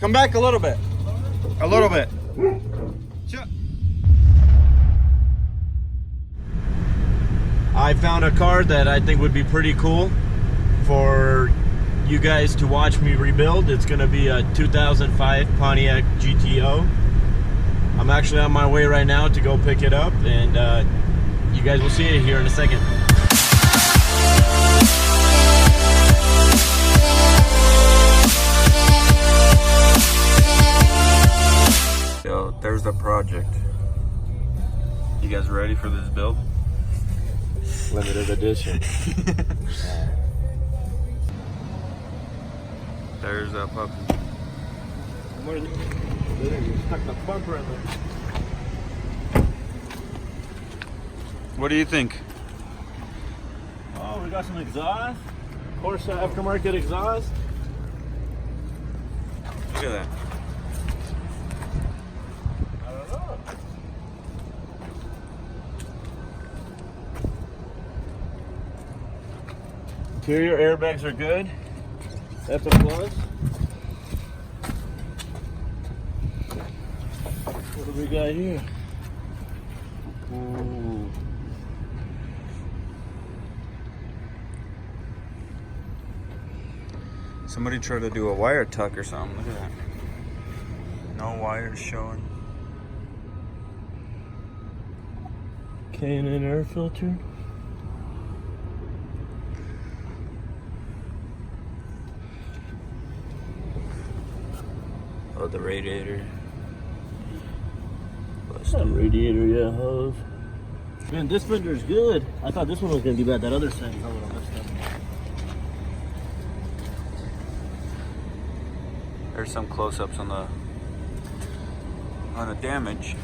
Come back a little bit. A little bit. I found a car that I think would be pretty cool for you guys to watch me rebuild. It's going to be a 2005 Pontiac GTO. I'm actually on my way right now to go pick it up, and you guys will see it here in a second. So there's the project. You guys ready for this build? Limited edition. There's that puppy. Stuck the bumper in there. What do you think? Oh, we got some exhaust. Of course, aftermarket exhaust. Look at that. I don't know. Interior airbags are good. That's a plus. What do we got here? Ooh. Somebody tried to do a wire tuck or something. Look at that. No wires showing. K&N air filter. Oh, the radiator. That radiator, yeah, hose. Man, this fender's good. I thought this one was gonna be bad. That other side is a little messed up. There's some close-ups on the damage.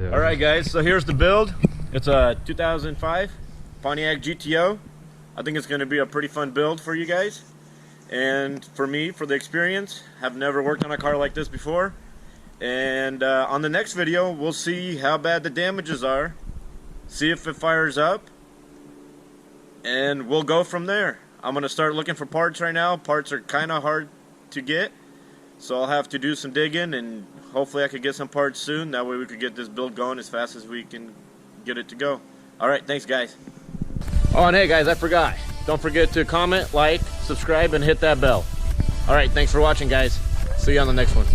Alright guys, so here's the build. It's a 2005 Pontiac GTO. I think it's going to be a pretty fun build for you guys. And for me, for the experience, have never worked on a car like this before. And on the next video, we'll see how bad the damages are. See if it fires up. And we'll go from there. I'm going to start looking for parts right now. Parts are kind of hard to get. So I'll have to do some digging, and hopefully I could get some parts soon. That way we could get this build going as fast as we can get it to go. Alright, thanks guys. Oh, and hey guys, I forgot. Don't forget to comment, like, subscribe, and hit that bell. Alright, thanks for watching guys. See you on the next one.